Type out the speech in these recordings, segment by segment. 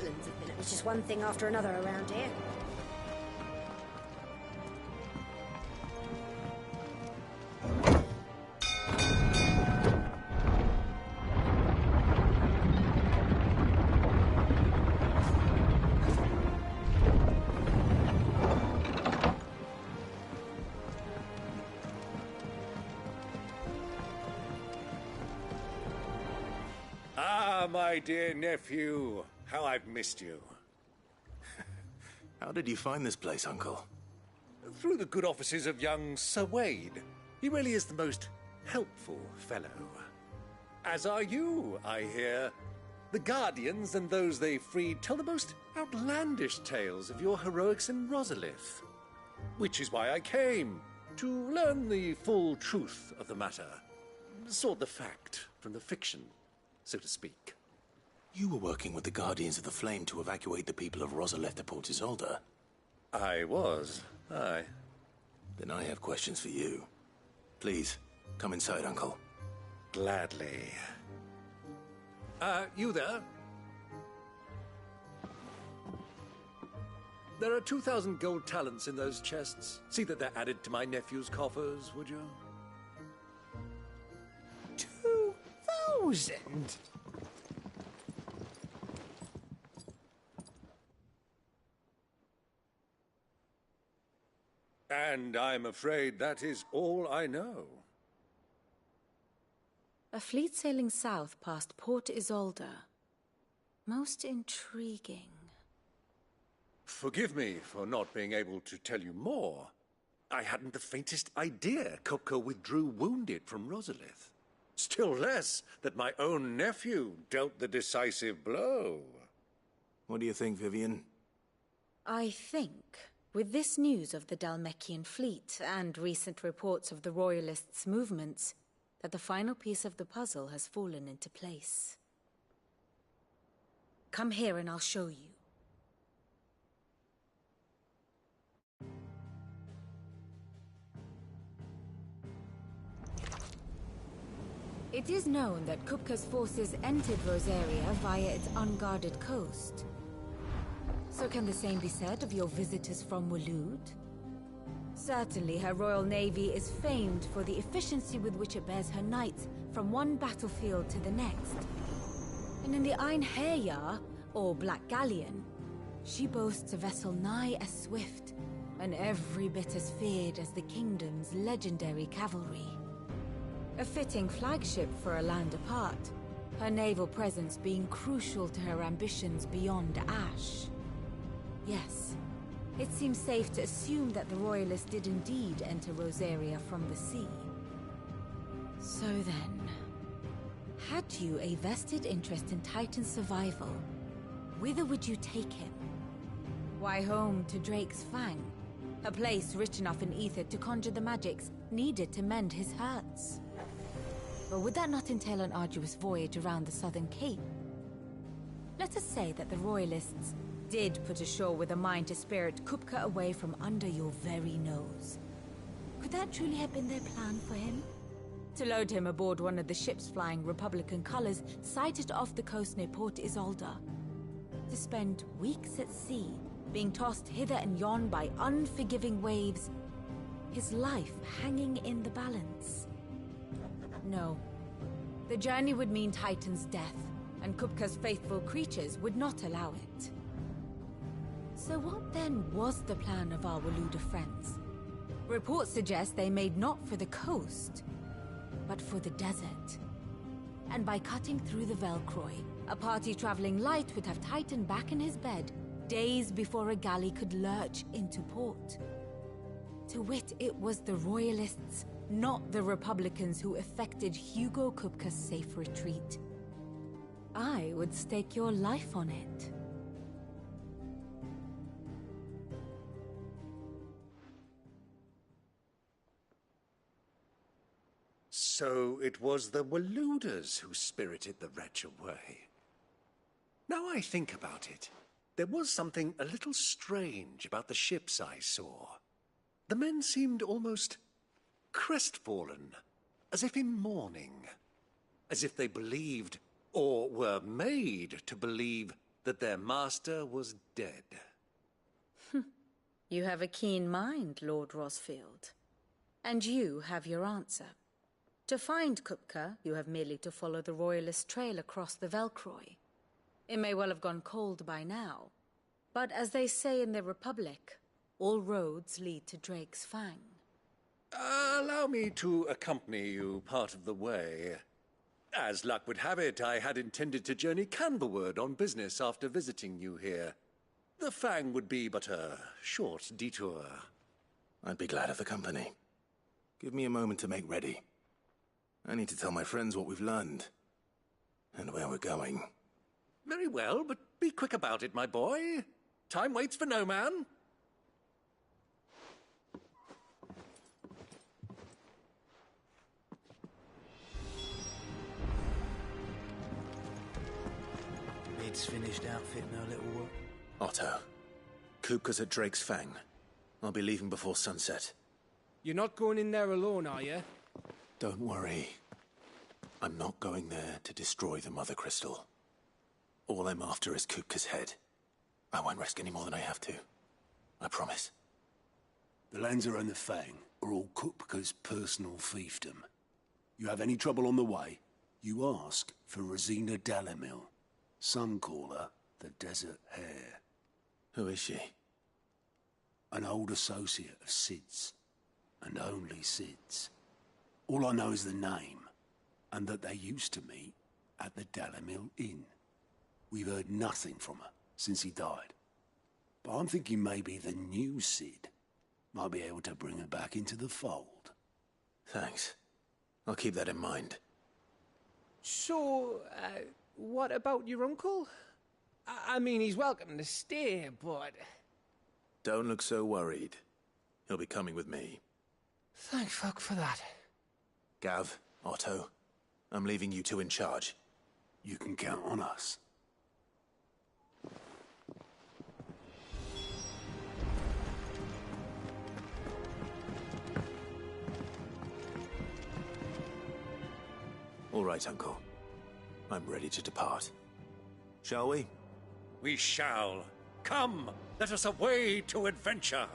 goblins have been... It's just one thing after another around here. My dear nephew, how I've missed you. How did you find this place, Uncle? Through the good offices of young Sir Wade. He really is the most helpful fellow. As are you, I hear. The Guardians and those they freed tell the most outlandish tales of your heroics in Rosalith. Which is why I came, to learn the full truth of the matter. Sort the fact from the fiction, so to speak. You were working with the Guardians of the Flame to evacuate the people of Rosalith to Port Isolde. I was, aye. Then I have questions for you. Please, come inside, Uncle. Gladly. You there? There are 2,000 gold talents in those chests. See that they're added to my nephew's coffers, would you? 2,000? And I'm afraid that is all I know. A fleet sailing south past Port Isolde. Most intriguing. Forgive me for not being able to tell you more. I hadn't the faintest idea Kupka withdrew wounded from Rosalith. Still less that my own nephew dealt the decisive blow. What do you think, Vivian? I think, with this news of the Dhalmekian fleet and recent reports of the Royalists' movements, that the final piece of the puzzle has fallen into place. Come here and I'll show you. It is known that Kupka's forces entered Rosaria via its unguarded coast. So can the same be said of your visitors from Waloed? Certainly her Royal Navy is famed for the efficiency with which it bears her knights from one battlefield to the next. And in the Einherjar, or Black Galleon, she boasts a vessel nigh as swift, and every bit as feared as the kingdom's legendary cavalry. A fitting flagship for a land apart, her naval presence being crucial to her ambitions beyond Ash. Yes, it seems safe to assume that the Royalists did indeed enter Rosaria from the sea. So then, had you a vested interest in Titan's survival, whither would you take him? Why, home to Drake's Fang, a place rich enough in ether to conjure the magics needed to mend his hurts. Or would that not entail an arduous voyage around the southern cape? Let us say that the Royalists did put ashore with a mind to spirit Kupka away from under your very nose. Could that truly have been their plan for him? To load him aboard one of the ships flying Republican colors sighted off the coast near Port Isolde. To spend weeks at sea, being tossed hither and yon by unforgiving waves, his life hanging in the balance. No. The journey would mean Titan's death, and Kupka's faithful creatures would not allow it. So what then was the plan of our Waloed friends? Reports suggest they made not for the coast, but for the desert. And by cutting through the Velcroy, a party traveling light would have Titan back in his bed days before a galley could lurch into port. To wit, it was the Royalists, not the Republicans, who effected Hugo Kupka's safe retreat. I would stake your life on it. So it was the Waloeders who spirited the wretch away. Now I think about it, there was something a little strange about the ships I saw. The men seemed almost crestfallen, as if in mourning, as if they believed, or were made to believe, that their master was dead. You have a keen mind, Lord Rosfield. And you have your answer. To find Kupka, you have merely to follow the Royalist trail across the Velcroy. It may well have gone cold by now, but as they say in the Republic, all roads lead to Drake's Fang. Allow me to accompany you part of the way. As luck would have it, I had intended to journey Canberward on business after visiting you here. The Fang would be but a short detour. I'd be glad of the company. Give me a moment to make ready. I need to tell my friends what we've learned. And where we're going. Very well, but be quick about it, my boy. Time waits for no man. Mid's finished outfitting her little work. Otto, Kupka's at Drake's Fang. I'll be leaving before sunset. You're not going in there alone, are you? Don't worry. I'm not going there to destroy the Mother Crystal. All I'm after is Kupka's head. I won't risk any more than I have to. I promise. The Lancer and the Fang are all Kupka's personal fiefdom. You have any trouble on the way, you ask for Rosina Dalamil. Some call her the Desert Hare. Who is she? An old associate of Sid's, and only Sid's. All I know is the name, and that they used to meet at the Dalamil Inn. We've heard nothing from her since he died. But I'm thinking maybe the new Sid might be able to bring her back into the fold. Thanks. I'll keep that in mind. So, what about your uncle? I mean, he's welcome to stay, but... Don't look so worried. He'll be coming with me. Thank fuck for that. Gav, Otto, I'm leaving you two in charge. You can count on us. All right, Uncle. I'm ready to depart. Shall we? We shall. Come, let us away to adventure.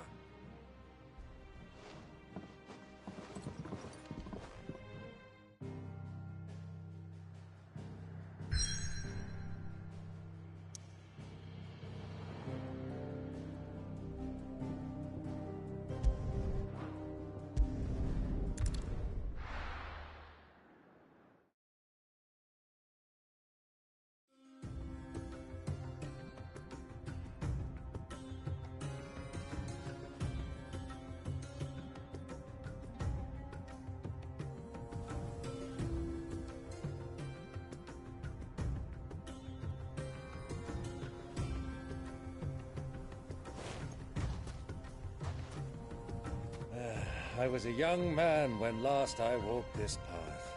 I was a young man when last I walked this path.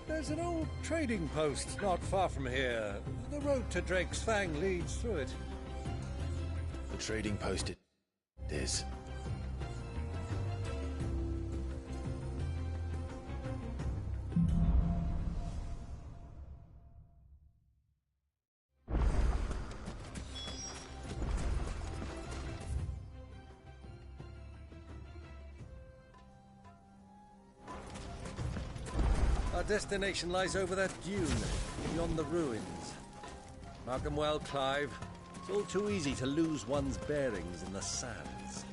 There's an old trading post not far from here. The road to Drake's Fang leads through it. The trading post it is. Our destination lies over that dune, beyond the ruins. Mark 'em well, Clive. It's all too easy to lose one's bearings in the sands.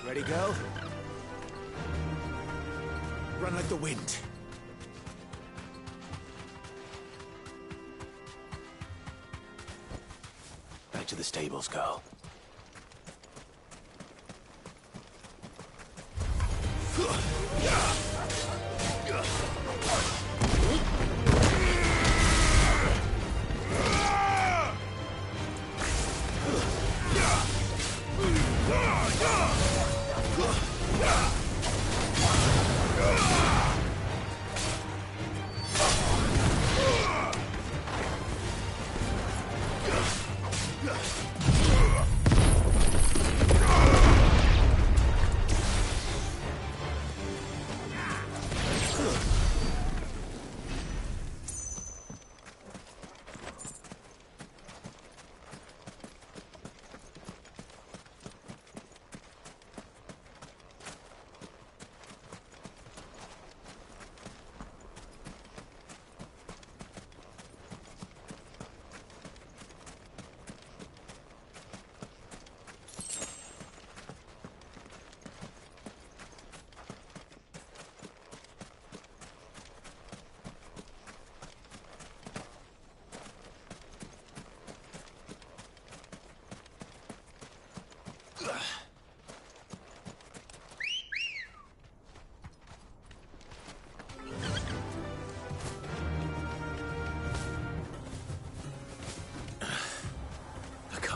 Ready, go? Run like the wind. Back to the stables, girl.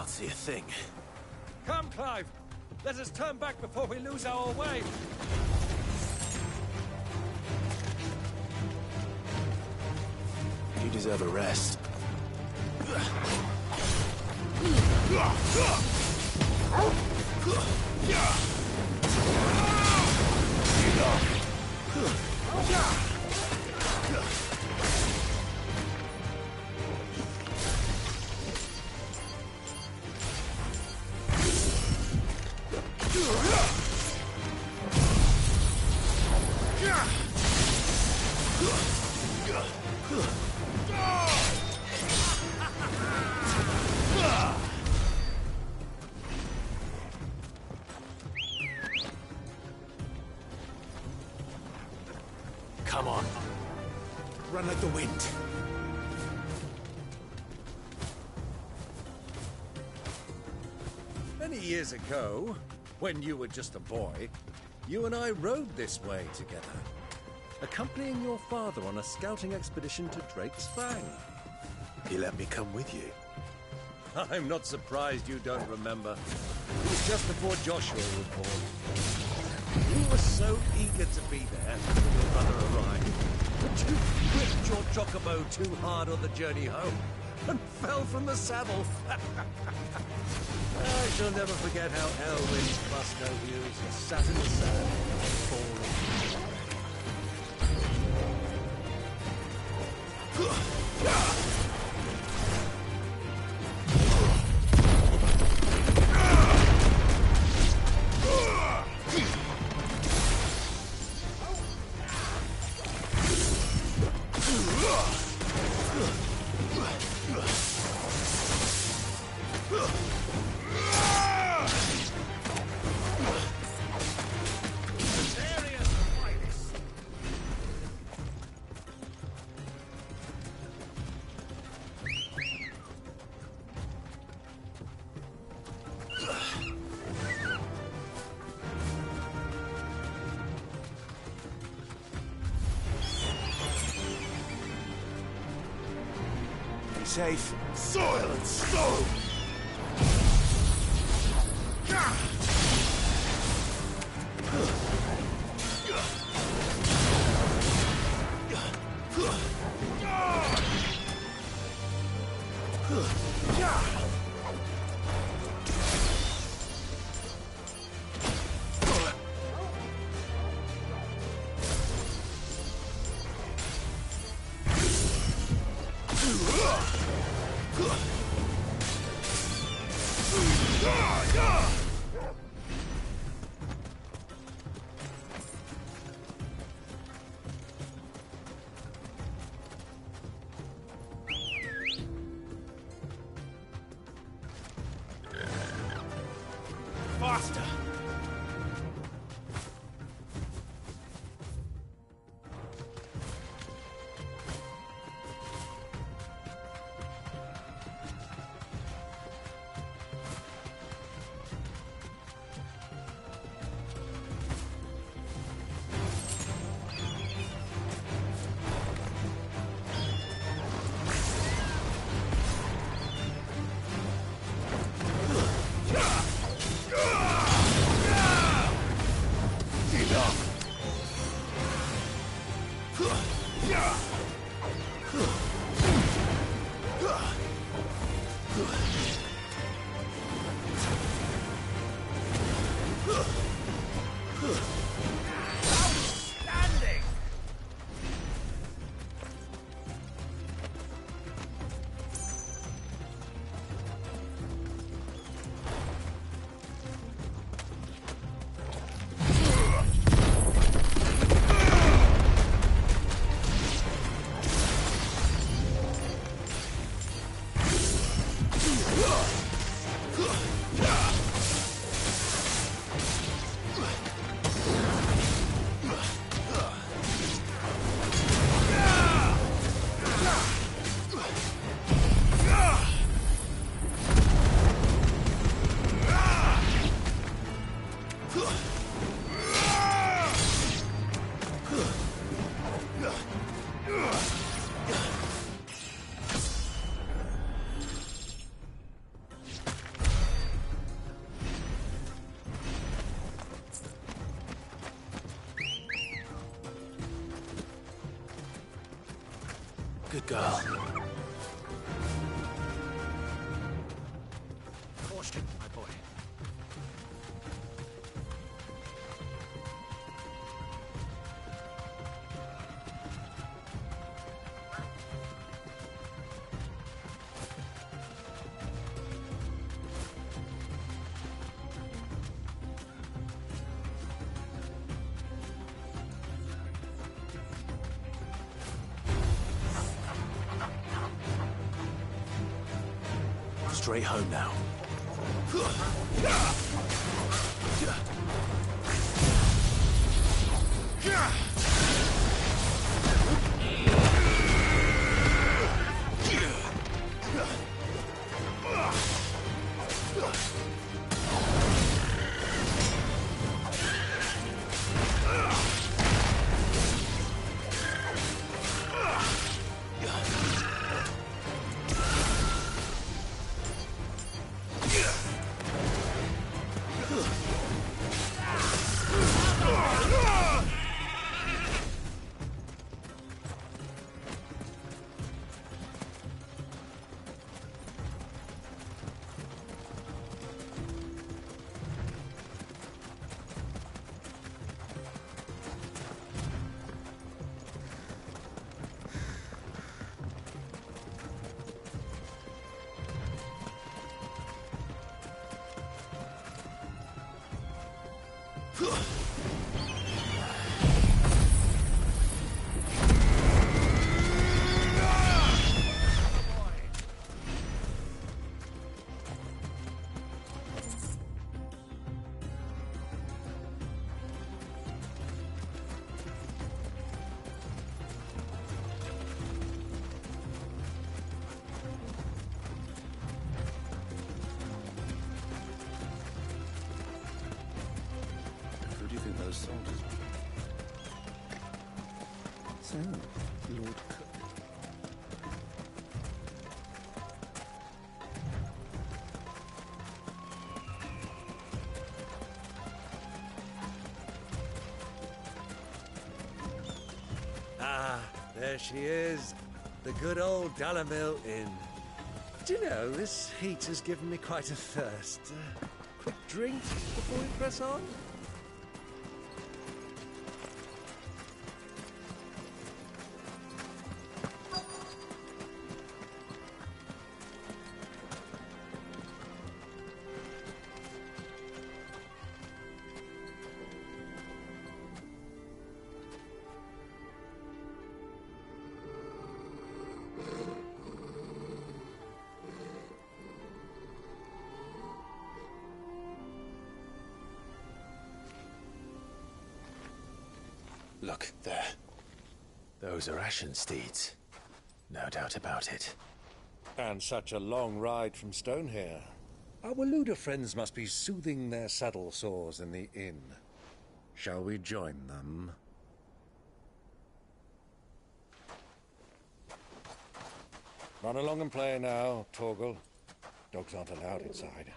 See a thing. Come, Clive! Let us turn back before we lose our way! You deserve a rest. Come on. Run like the wind. Many years ago, when you were just a boy, you and I rode this way together, accompanying your father on a scouting expedition to Drake's Fang. He let me come with you. I'm not surprised you don't remember. It was just before Joshua was born. You were so eager to be there when your brother arrived, but you whipped your chocobo too hard on the journey home and fell from the saddle. I shall never forget how Elwyn's bust over you as you sat in the sand, falling. Safe. Soil and stone! Faster! Outstanding! Good girl. Caution, my boy. Straight home now. Who do you think those soldiers were? So, Lord Cook. Ah, there she is. The good old Dalamil Inn. Do you know, this heat has given me quite a thirst. Quick drink before we press on? Look, there. Those are Ashen steeds. No doubt about it. And such a long ride from Stone here. Our Waluda friends must be soothing their saddle sores in the inn. Shall we join them? Run along and play now, Torgal. Dogs aren't allowed inside.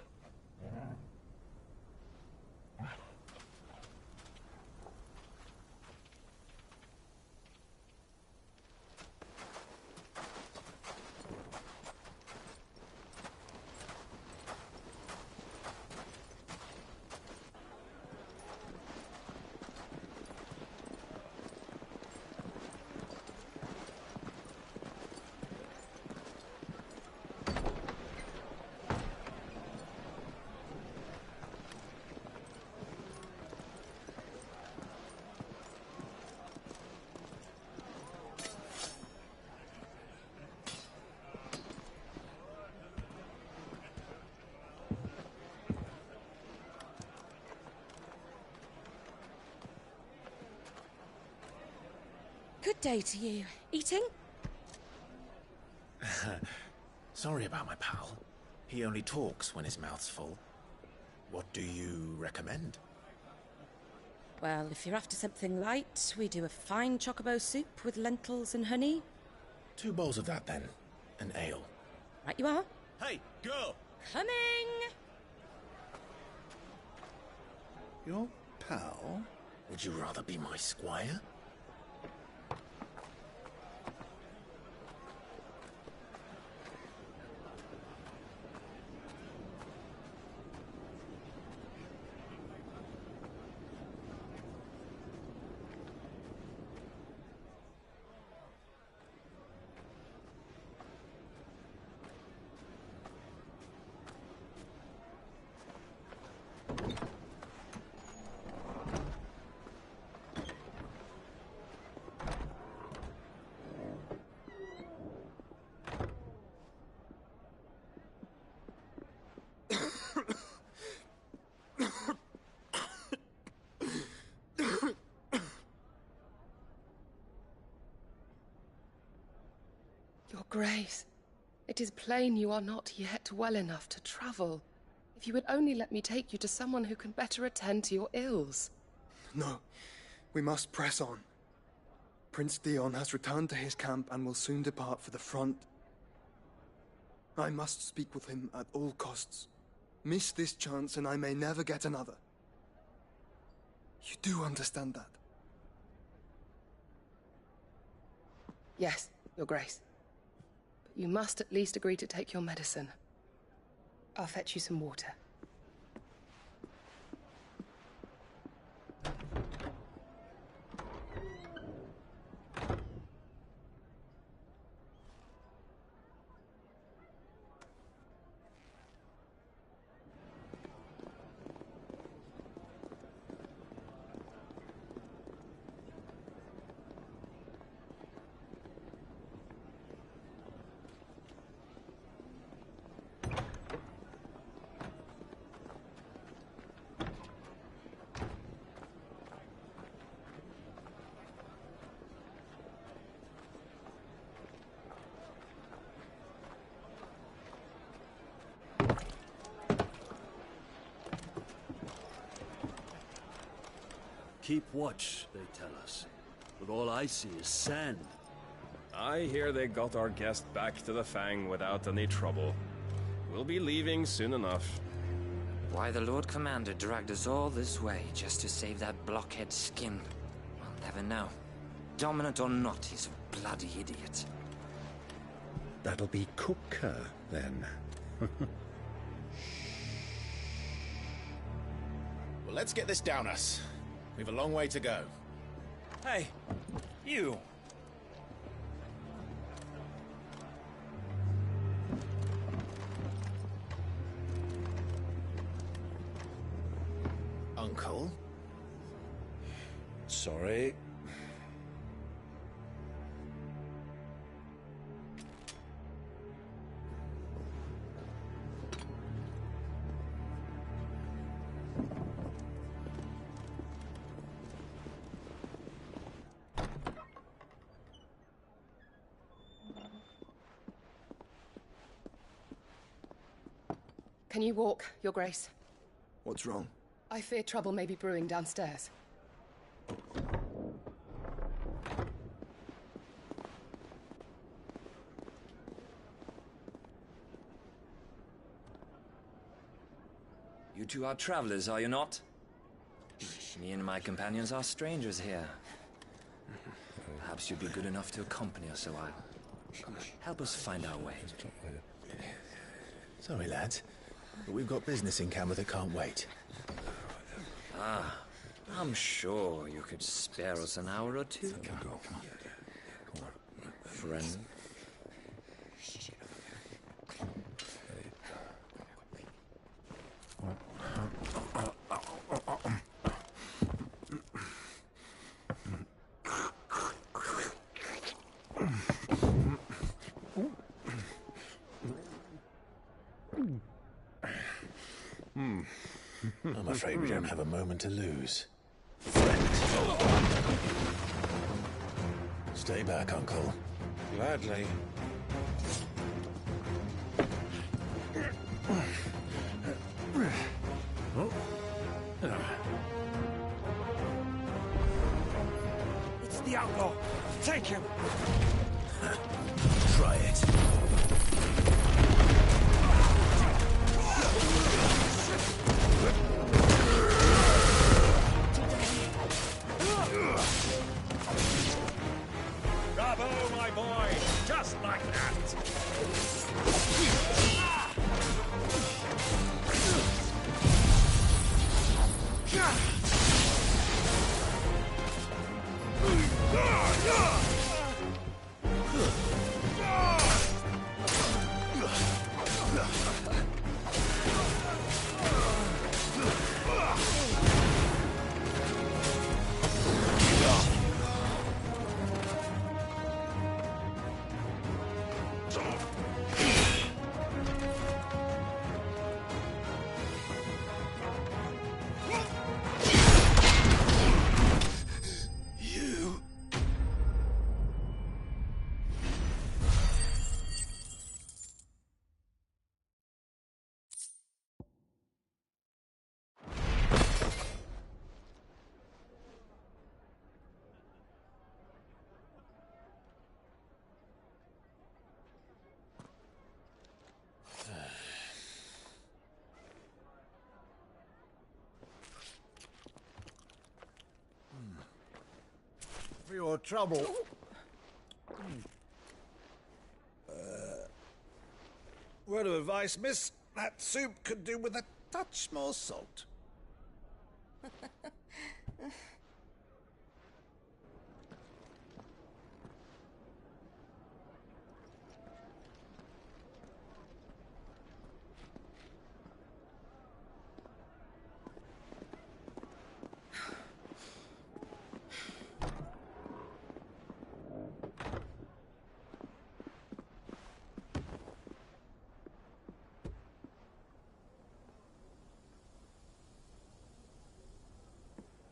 day to you. Eating? Sorry about my pal. He only talks when his mouth's full. What do you recommend? Well, if you're after something light, we do a fine chocobo soup with lentils and honey. 2 bowls of that, then. An ale. Right you are. Hey, girl! Coming! Your pal? Would you rather be my squire? Your Grace, it is plain you are not yet well enough to travel. If you would only let me take you to someone who can better attend to your ills. No, we must press on. Prince Dion has returned to his camp and will soon depart for the front. I must speak with him at all costs. Miss this chance and I may never get another. You do understand that? Yes, Your Grace. But you must at least agree to take your medicine. I'll fetch you some water. Keep watch, they tell us. But all I see is sand. I hear they got our guest back to the Fang without any trouble. We'll be leaving soon enough. Why the Lord Commander dragged us all this way just to save that blockhead skin, I'll never know. Dominant or not, he's a bloody idiot. That'll be Cooker, then. Well, let's get this down us. We've a long way to go. Hey, you! Uncle? Sorry. Can you walk, Your Grace? What's wrong? I fear trouble may be brewing downstairs. You two are travelers, are you not? Me and my companions are strangers here. Perhaps you'd be good enough to accompany us a while. Help us find our way. Sorry, lads, but we've got business in camera that can't wait. Ah, I'm sure you could spare us an hour or two. Friend. I'm afraid we don't have a moment to lose. Stay back, Uncle. Gladly. It's the outlaw. Take him. Try it. Bravo, my boy! Just like that! For your trouble. Word of advice, miss. That soup could do with a touch more salt.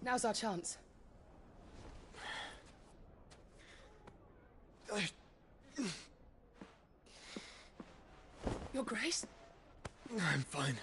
Now's our chance. Your Grace? I'm fine.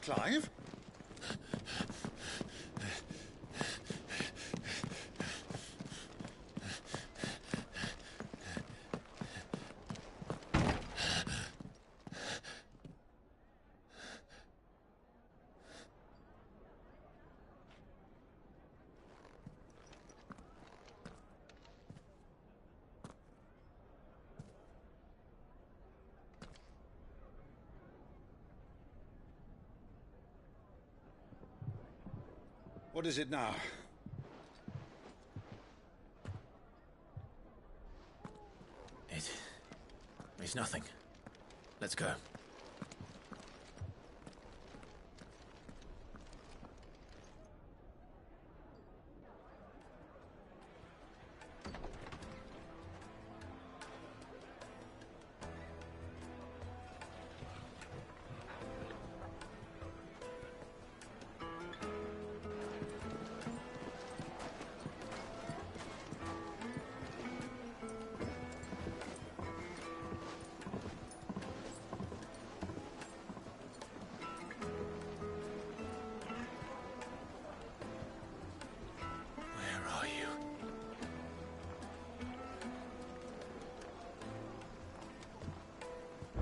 Clive? What is it now? It's nothing. Let's go.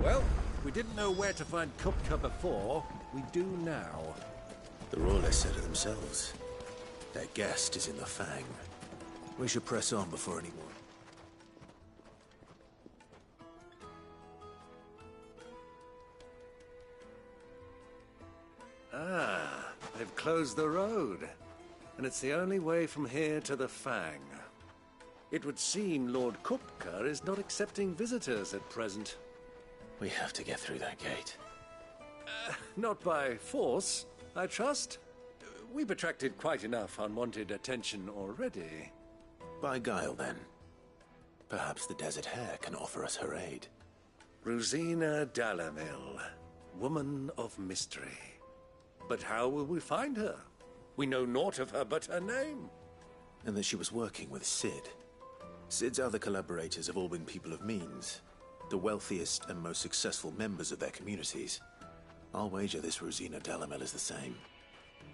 Well, we didn't know where to find Kupka before. We do now. The Royalists said it themselves. Their guest is in the Fang. We should press on before anyone. Ah, they've closed the road. And it's the only way from here to the Fang. It would seem Lord Kupka is not accepting visitors at present. We have to get through that gate. Not by force, I trust. We've attracted quite enough unwanted attention already. By guile, then. Perhaps the Desert Hare can offer us her aid. Rosina Dalamil, woman of mystery. But how will we find her? We know naught of her but her name. And that she was working with Cid. Cid's other collaborators have all been people of means, the wealthiest and most successful members of their communities. I'll wager this Rosina Dalamil is the same.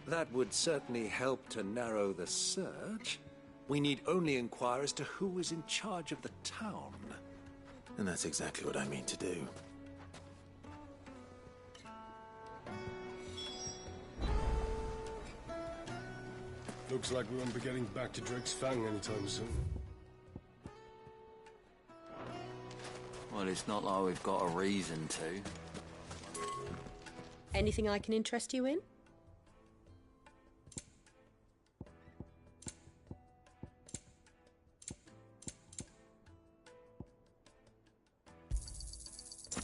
That would certainly help to narrow the search. We need only inquire as to who is in charge of the town. And that's exactly what I mean to do. Looks like we won't be getting back to Drake's Fang anytime soon. Well, it's not like we've got a reason to. Anything I can interest you in?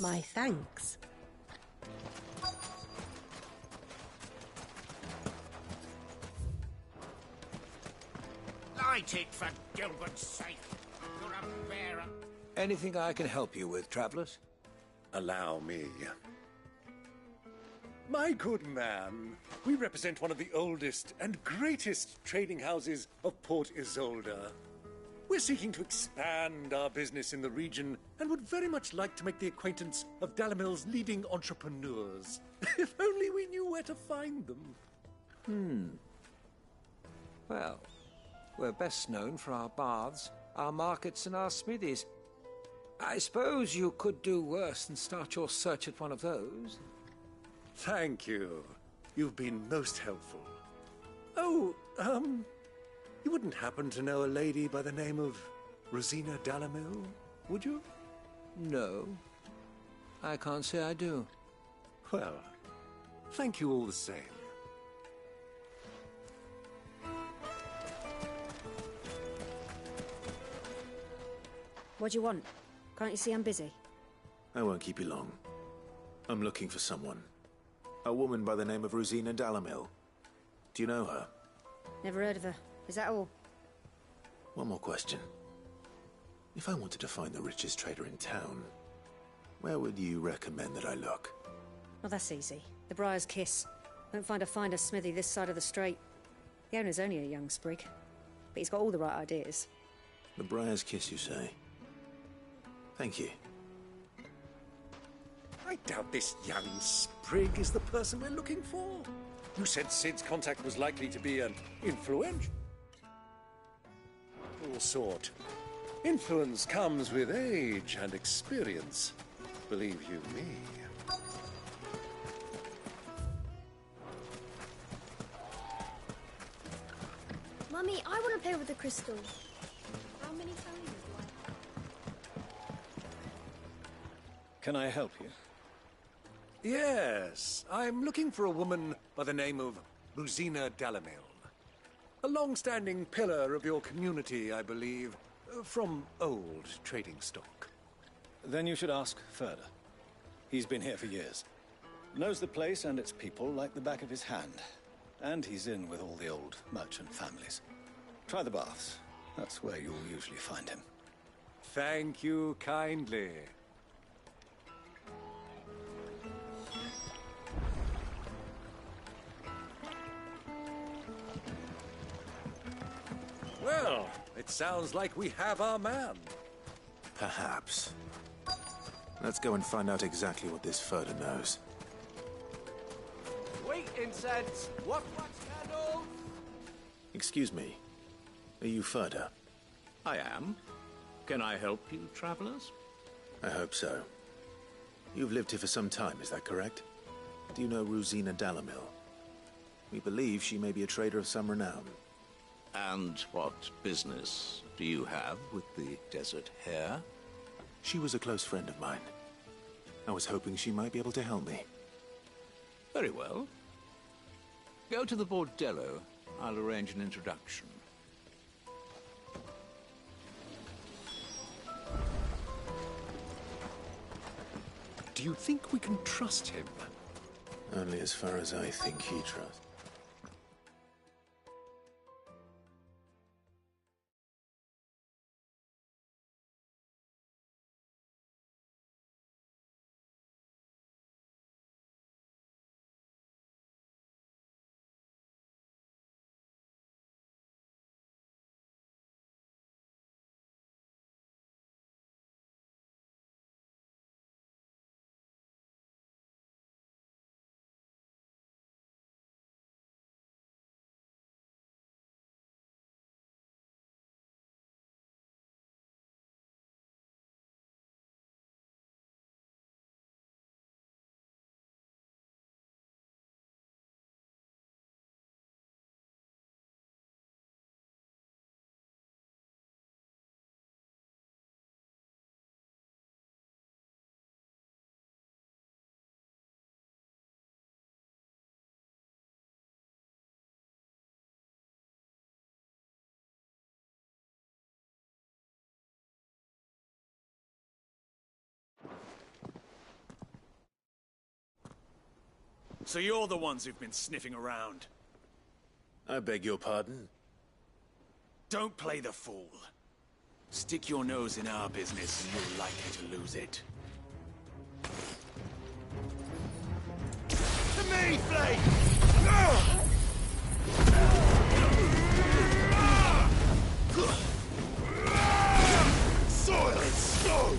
My thanks. Light it for Gilbert's sake. You're a bearer. Anything I can help you with, travelers? Allow me. My good man, we represent one of the oldest and greatest trading houses of Port Isolde. We're seeking to expand our business in the region and would very much like to make the acquaintance of Dalamil's leading entrepreneurs. If only we knew where to find them. Well, we're best known for our baths, our markets, and our smithies. I suppose you could do worse than start your search at one of those. Thank you. You've been most helpful. Oh, you wouldn't happen to know a lady by the name of Rosina Dalamil, would you? No. I can't say I do. Well, thank you all the same. What do you want? Can't you see I'm busy? I won't keep you long. I'm looking for someone. A woman by the name of Rosina Dalamil. Do you know her? Never heard of her. Is that all? One more question. If I wanted to find the richest trader in town, where would you recommend that I look? Well, that's easy. The Briar's Kiss. Won't find a finer smithy this side of the strait. The owner's only a young sprig, but he's got all the right ideas. The Briar's Kiss, you say? Thank you. I doubt this young sprig is the person we're looking for. You said Cid's contact was likely to be an influential sort. Influence comes with age and experience, believe you me. Mummy, I want to play with the crystal. How many times do I have? Can I help you? Yes, I'm looking for a woman by the name of Rosina Dalamil. A long-standing pillar of your community, I believe, from old trading stock. Then you should ask Ferda. He's been here for years. Knows the place and its people like the back of his hand. And he's in with all the old merchant families. Try the baths. That's where you'll usually find him. Thank you kindly. Well, it sounds like we have our man. Perhaps. Let's go and find out exactly what this Ferda knows. Wait, incense! What candle? Excuse me. Are you Ferda? I am. Can I help you, travelers? I hope so. You've lived here for some time, is that correct? Do you know Rosina Dalamil? We believe she may be a trader of some renown. And what business do you have with the Desert Hare? She was a close friend of mine. I was hoping she might be able to help me. Very well. Go to the bordello. I'll arrange an introduction. Do you think we can trust him? Only as far as I think he trusts. So you're the ones who've been sniffing around. I beg your pardon? Don't play the fool. Stick your nose in our business and you're likely to lose it. To me, Flake! Soil and stone!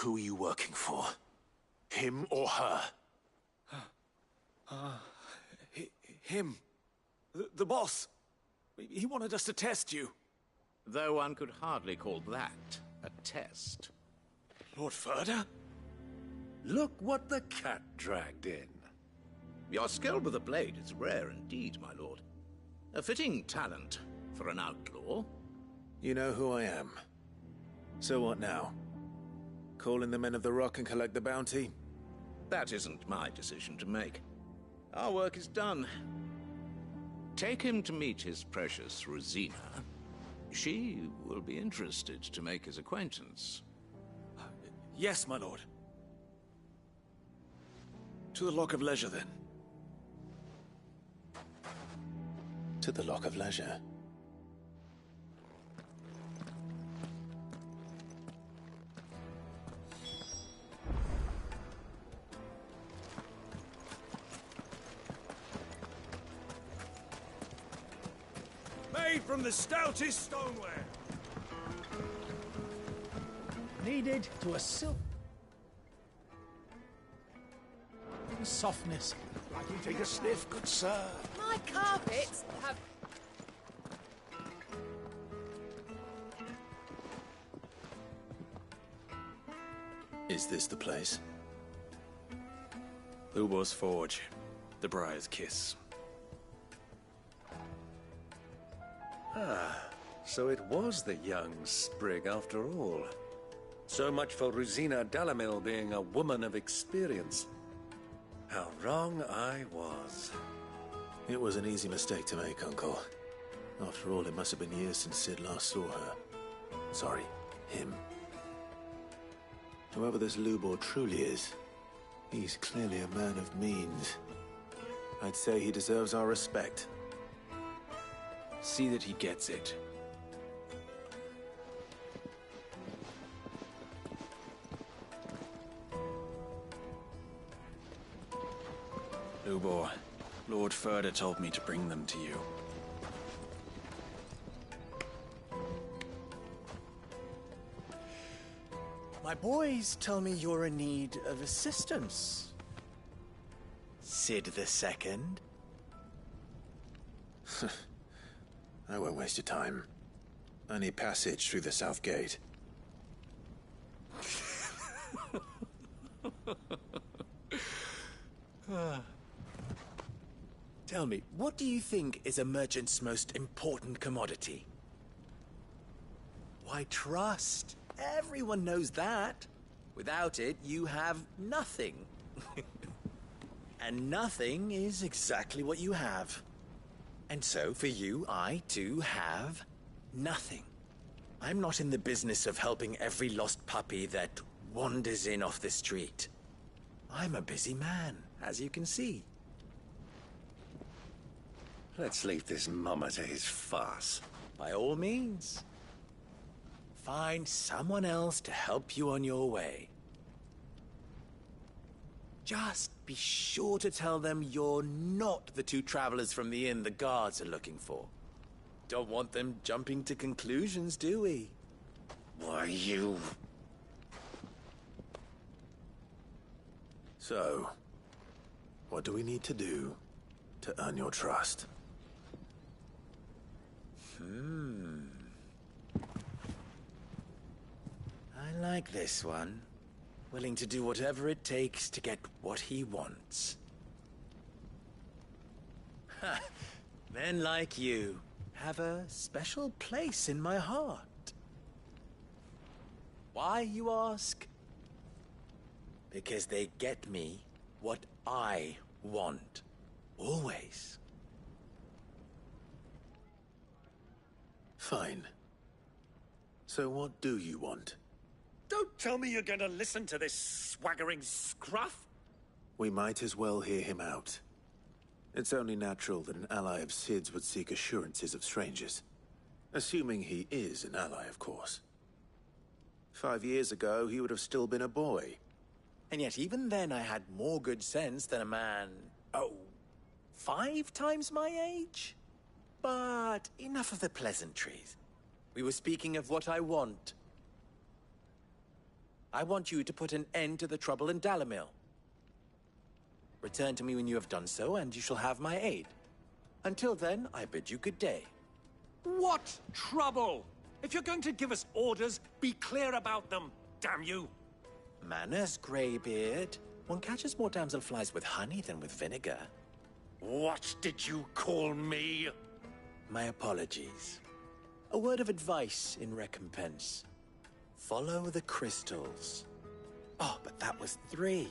Who are you working for? Him or her? Him. The boss. He wanted us to test you. Though one could hardly call that a test. Lord Ferda? Look what the cat dragged in. Your skill with the blade is rare indeed, my lord. A fitting talent for an outlaw. You know who I am. So what now? Call in the Men of the Rock and collect the bounty? That isn't my decision to make. Our work is done. Take him to meet his precious Rosina. She will be interested to make his acquaintance. Yes, my lord. To the Lock of Leisure, then. To the Lock of Leisure. Made from the stoutest stoneware. Needed to a silk softness. Like you take a sniff, good sir. My carpets have... Is this the place? Lubor's Forge. The Briar's Kiss. Ah, so it was the young sprig after all. So much for Rosina Dalamil being a woman of experience. How wrong I was. It was an easy mistake to make, Uncle. After all, it must have been years since Sid last saw her. Sorry, him. Whoever this Lubor truly is, he's clearly a man of means. I'd say he deserves our respect. See that he gets it. Lubor, Lord Furder told me to bring them to you. My boys tell me you're in need of assistance. Sid the Second. I won't waste your time. I need passage through the south gate. Tell me, what do you think is a merchant's most important commodity? Why, trust. Everyone knows that. Without it, you have nothing. And nothing is exactly what you have. And so, for you, I, too, have nothing. I'm not in the business of helping every lost puppy that wanders in off the street. I'm a busy man, as you can see. Let's leave this mummer to his farce. By all means. Find someone else to help you on your way. Just be sure to tell them you're not the two travelers from the inn the guards are looking for. Don't want them jumping to conclusions, do we? Why, you... So, what do we need to do to earn your trust? I like this one. Willing to do whatever it takes to get what he wants. Ha! Men like you have a special place in my heart. Why, you ask? Because they get me what I want. Always. Fine. So what do you want? Don't tell me you're going to listen to this swaggering scruff! We might as well hear him out. It's only natural that an ally of Sid's would seek assurances of strangers. Assuming he is an ally, of course. 5 years ago, he would have still been a boy. And yet even then I had more good sense than a man, 5 times my age? But enough of the pleasantries. We were speaking of what I want. I want you to put an end to the trouble in Dalamil. Return to me when you have done so, and you shall have my aid. Until then, I bid you good day. What trouble? If you're going to give us orders, be clear about them, damn you! Manners, Greybeard. One catches more damselflies with honey than with vinegar. What did you call me? My apologies. A word of advice in recompense. Follow the crystals. Oh, but that was 3.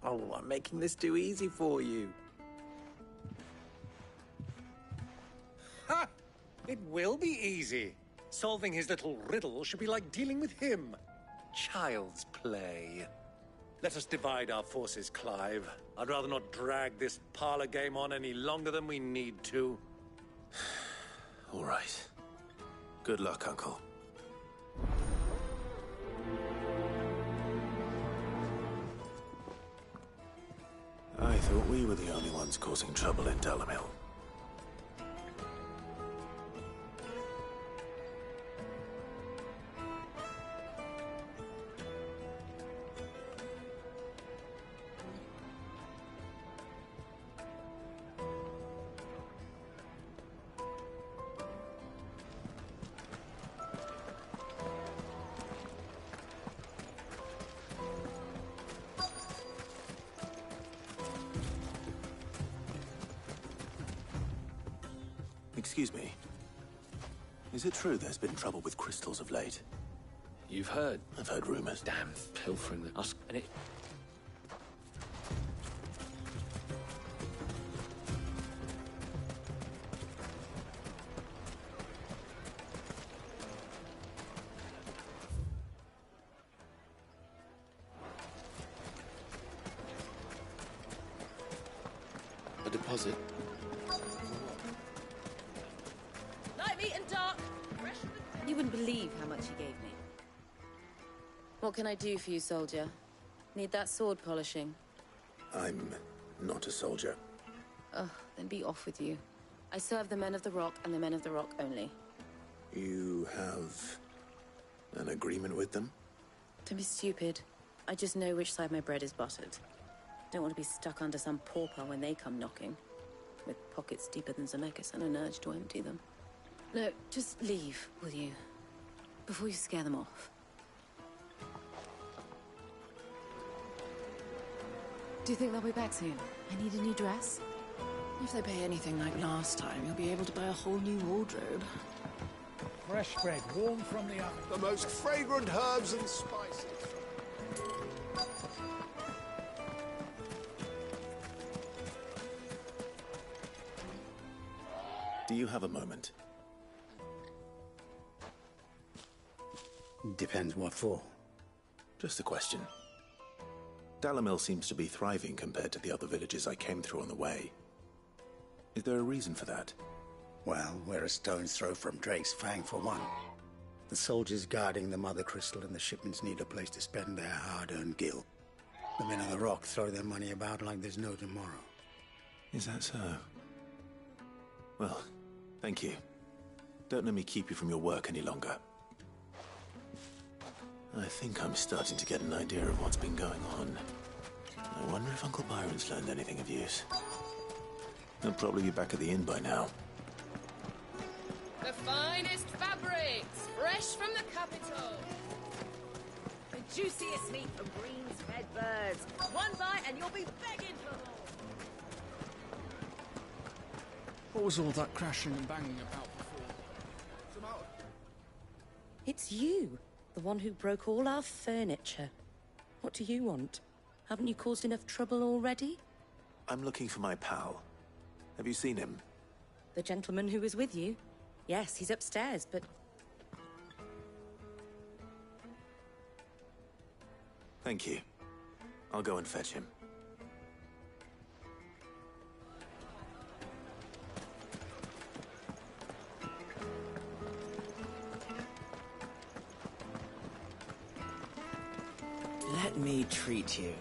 Oh, I'm making this too easy for you. Ha! It will be easy. Solving his little riddle should be like dealing with him. Child's play. Let us divide our forces, Clive. I'd rather not drag this parlor game on any longer than we need to. All right. Good luck, Uncle. I thought we were the only ones causing trouble in Dalamil. Excuse me. Is it true there's been trouble with crystals of late? You've heard? I've heard rumors. Damn pilfering that us. And it. A deposit? Light, meat, and dark. You wouldn't believe how much he gave me. What can I do for you, soldier? Need that sword polishing? I'm not a soldier. Oh, then be off with you. I serve the men of the Rock and the men of the Rock only. You have an agreement with them? Don't be stupid. I just know which side my bread is buttered. Don't want to be stuck under some pauper when they come knocking. With pockets deeper than Zemeckis and an urge to empty them. No, just leave, will you? Before you scare them off. Do you think they'll be back soon? I need a new dress. If they pay anything like last time, you'll be able to buy a whole new wardrobe. Fresh bread, warm from the oven. The most fragrant herbs and spices. Do you have a moment? Depends what for. Just a question. Dalamil seems to be thriving compared to the other villages I came through on the way. Is there a reason for that? Well, we're a stone's throw from Drake's Fang for one. The soldiers guarding the Mother Crystal and the shipments need a place to spend their hard-earned gil. The men of the Rock throw their money about like there's no tomorrow. Is that so? Well, thank you. Don't let me keep you from your work any longer. I think I'm starting to get an idea of what's been going on. I wonder if Uncle Byron's learned anything of use. He'll probably be back at the inn by now. The finest fabrics, fresh from the capital. The juiciest meat from green-fed birds. One bite and you'll be begging for more. What was all that crashing and banging about before? It's you, the one who broke all our furniture. What do you want? Haven't you caused enough trouble already? I'm looking for my pal. Have you seen him? The gentleman who was with you? Yes, he's upstairs, but... Thank you. I'll go and fetch him. Let me treat you.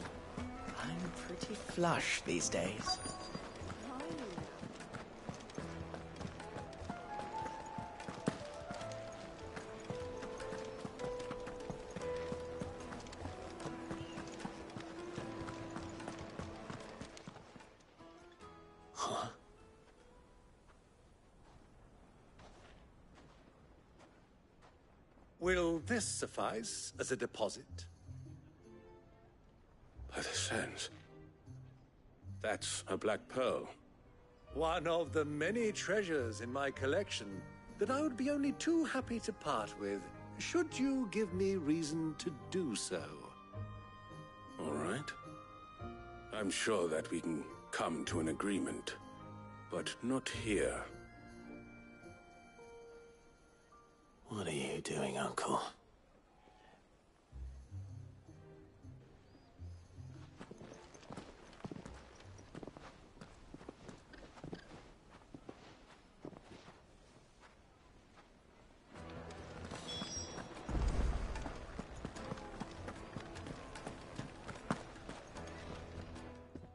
I'm pretty flush these days. Will this suffice as a deposit? By the sands. That's a black pearl. One of the many treasures in my collection that I would be only too happy to part with, should you give me reason to do so. All right. I'm sure that we can come to an agreement, but not here. What are you doing, Uncle?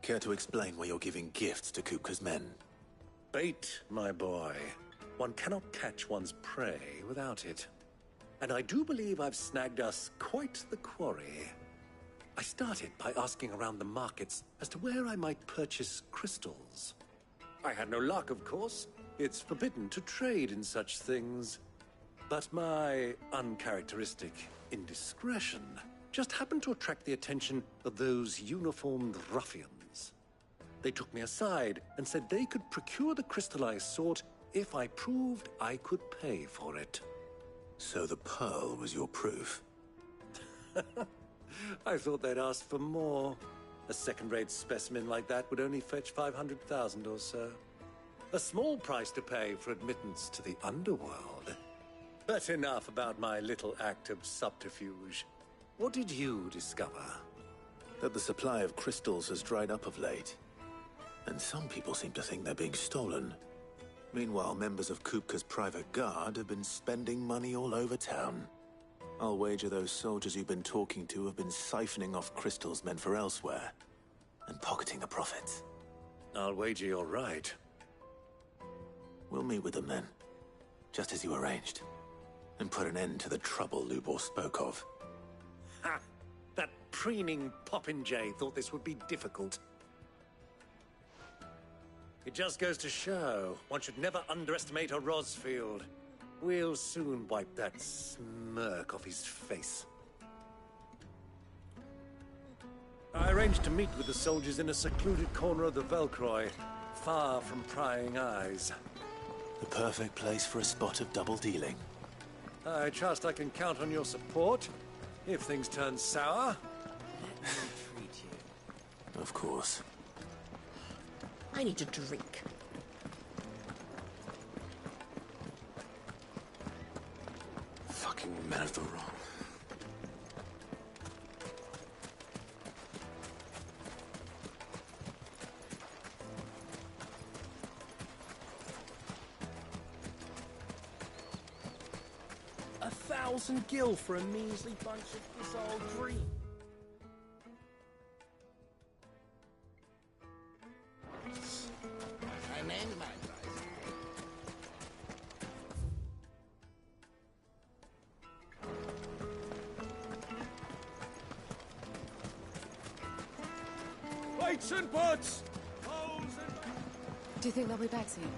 Care to explain why you're giving gifts to Kupka's men? Bait, my boy. One cannot catch one's prey without it. And I do believe I've snagged us quite the quarry. I started by asking around the markets as to where I might purchase crystals. I had no luck, of course. It's forbidden to trade in such things. But my uncharacteristic indiscretion just happened to attract the attention of those uniformed ruffians. They took me aside and said they could procure the crystal I sought if I proved I could pay for it. So the pearl was your proof? I thought they'd ask for more. A second-rate specimen like that would only fetch 500,000 or so. A small price to pay for admittance to the underworld. But enough about my little act of subterfuge. What did you discover? That the supply of crystals has dried up of late. And some people seem to think they're being stolen. Meanwhile, members of Kupka's private guard have been spending money all over town. I'll wager those soldiers you've been talking to have been siphoning off crystals meant for elsewhere, and pocketing the profits. I'll wager you're right. We'll meet with them then, just as you arranged, and put an end to the trouble Lubor spoke of. Ha! That preening popinjay thought this would be difficult. It just goes to show, one should never underestimate a Rosfield. We'll soon wipe that smirk off his face. I arranged to meet with the soldiers in a secluded corner of the Velcroy, far from prying eyes. The perfect place for a spot of double dealing. I trust I can count on your support, if things turn sour. Let me treat you. Of course. I need a drink. Fucking men of the wrong. $1,000 for a measly bunch of this old green. I named my price. Plates and pots! Do you think they'll be back soon? I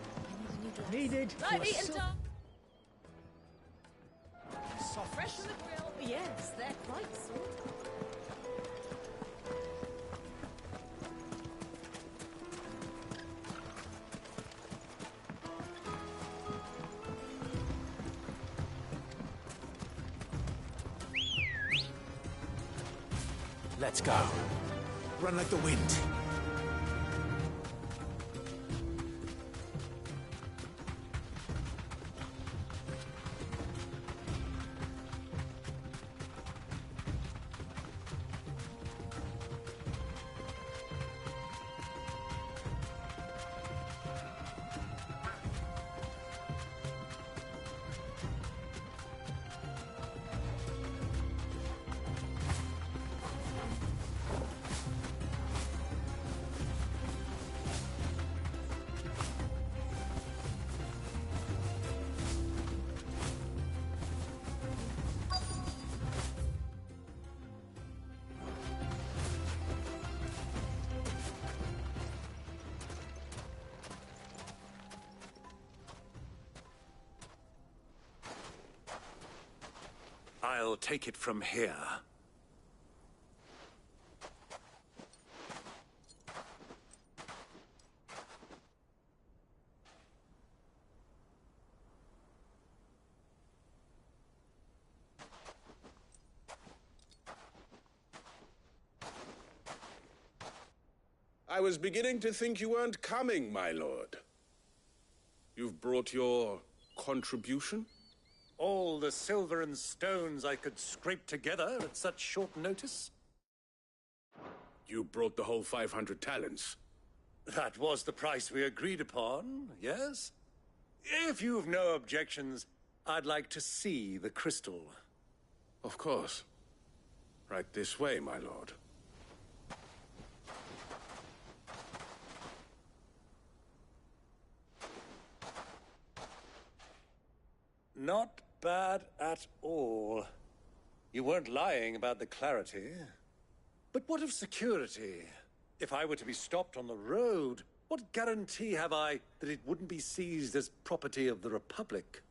need a new dress. Needed. Lightly and dark. Soft. Fresh from the grill. Yes, they're quite sweet. Let's go. Run like the wind. I'll take it from here. I was beginning to think you weren't coming, my lord. You've brought your contribution? All the silver and stones I could scrape together at such short notice? You brought the whole 500 talents. That was the price we agreed upon, yes? If you've no objections, I'd like to see the crystal. Of course. Right this way, my lord. Not bad at all. You weren't lying about the clarity. But what of security? If I were to be stopped on the road, what guarantee have I that it wouldn't be seized as property of the Republic?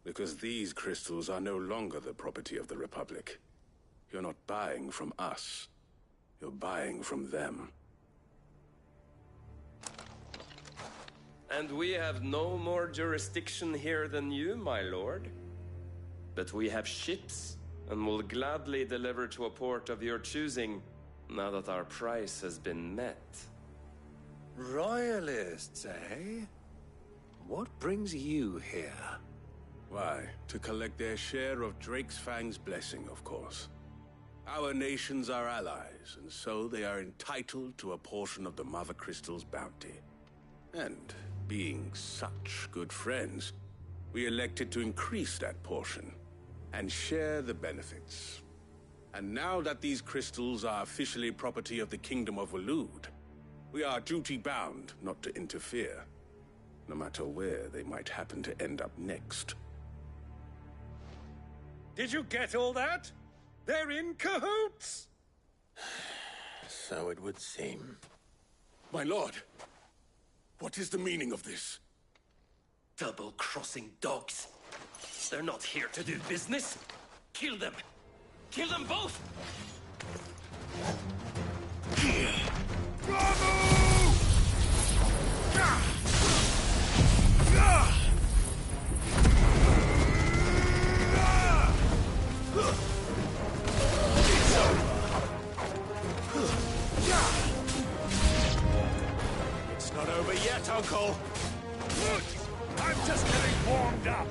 Because these crystals are no longer the property of the Republic. You're not buying from us. You're buying from them. And we have no more jurisdiction here than you, my lord. But we have ships and will gladly deliver to a port of your choosing, now that our price has been met. Royalists, eh? What brings you here? Why, to collect their share of Drake's Fang's blessing, of course. Our nations are allies, and so they are entitled to a portion of the Mother Crystal's bounty. And, being such good friends, we elected to increase that portion and share the benefits. And now that these crystals are officially property of the Kingdom of Waloed, we are duty-bound not to interfere, no matter where they might happen to end up next. Did you get all that? They're in cahoots! So it would seem. My lord, what is the meaning of this? Double-crossing dogs. They're not here to do business. Kill them! Kill them both! It's not over yet, Uncle! Look! I'm just getting warmed up!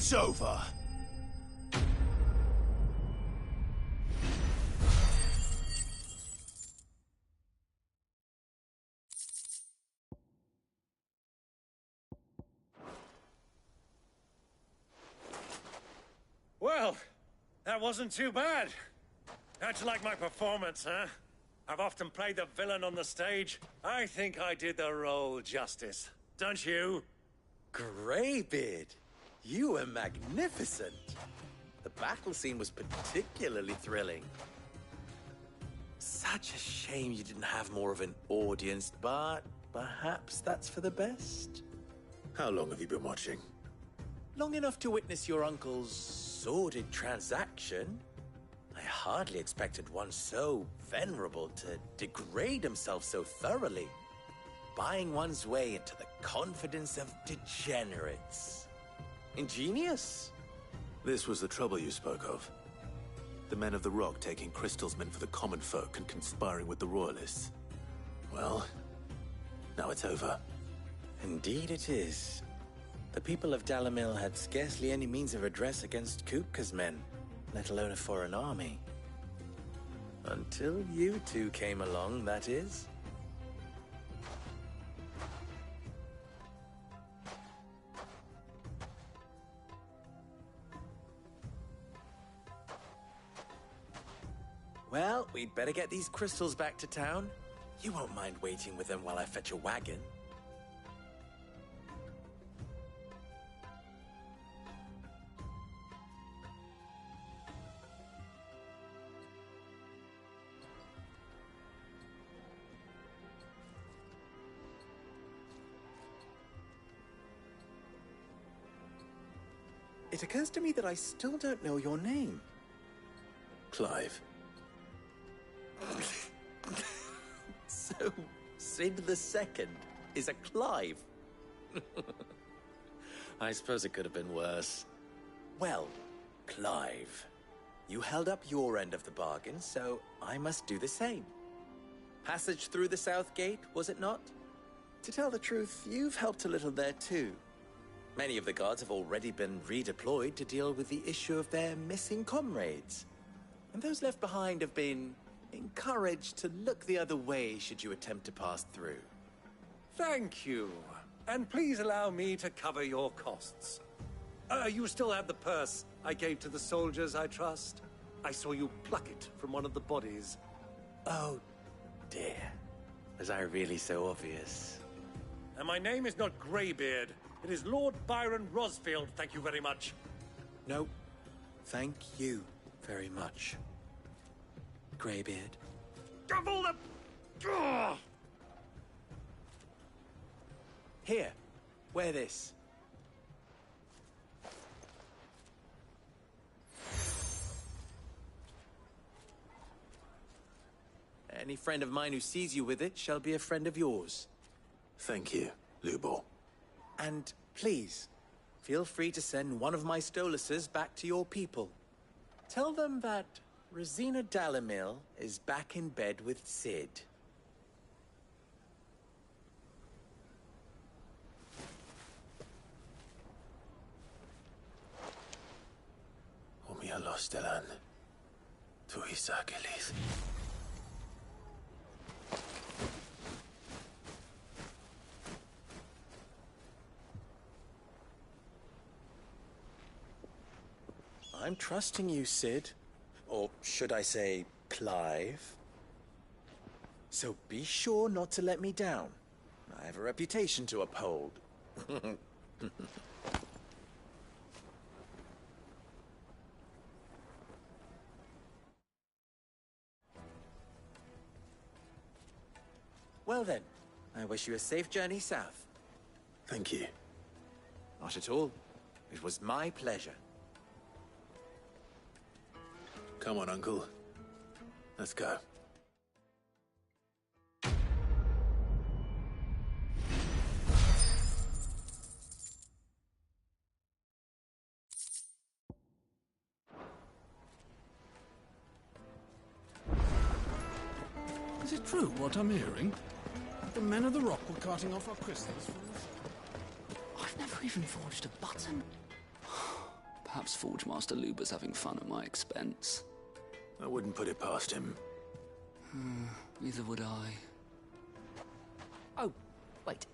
It's over! Well, that wasn't too bad. How'd you like my performance, huh? I've often played the villain on the stage. I think I did the role justice. Don't you? Greybeard, you were magnificent. The battle scene was particularly thrilling. Such a shame you didn't have more of an audience, but perhaps that's for the best. How long have you been watching? Long enough to witness your uncle's sordid transaction. I hardly expected one so venerable to degrade himself so thoroughly, buying one's way into the confidence of degenerates. Ingenious. This was the trouble you spoke of. The men of the Rock taking crystals meant for the common folk and conspiring with the Royalists. Well, now it's over. Indeed it is. The people of Dalamil had scarcely any means of redress against Kupka's men, let alone a foreign army. Until you two came along, that is. Well, we'd better get these crystals back to town. You won't mind waiting with them while I fetch a wagon. It occurs to me that I still don't know your name. Clive. So, Sid the Second is a Clive? I suppose it could have been worse. Well, Clive, you held up your end of the bargain, so I must do the same. Passage through the South Gate, was it not? To tell the truth, you've helped a little there too. Many of the guards have already been redeployed to deal with the issue of their missing comrades. And those left behind have been encouraged to look the other way should you attempt to pass through. Thank you. And please allow me to cover your costs. You still have the purse I gave to the soldiers, I trust? I saw you pluck it from one of the bodies. Oh, dear. Was I really so obvious? And my name is not Greybeard. It is Lord Byron Rosfield, thank you very much. No, thank you very much, Greybeard. Double the... Ugh! Here, wear this. Any friend of mine who sees you with it shall be a friend of yours. Thank you, Lubor. And please, feel free to send one of my Stoluses back to your people. Tell them that Rosina Dalamil is back in bed with Sid. Omia los delan. Tu isakelis. I'm trusting you, Sid. Or should I say, Clive? So be sure not to let me down. I have a reputation to uphold. Well then, I wish you a safe journey south. Thank you. Not at all. It was my pleasure. Come on, Uncle. Let's go. Is it true what I'm hearing? The men of the Rock were carting off our crystals from the... I've never even forged a button. Perhaps Forge Master Luber's having fun at my expense. I wouldn't put it past him. Neither would I. Oh, wait.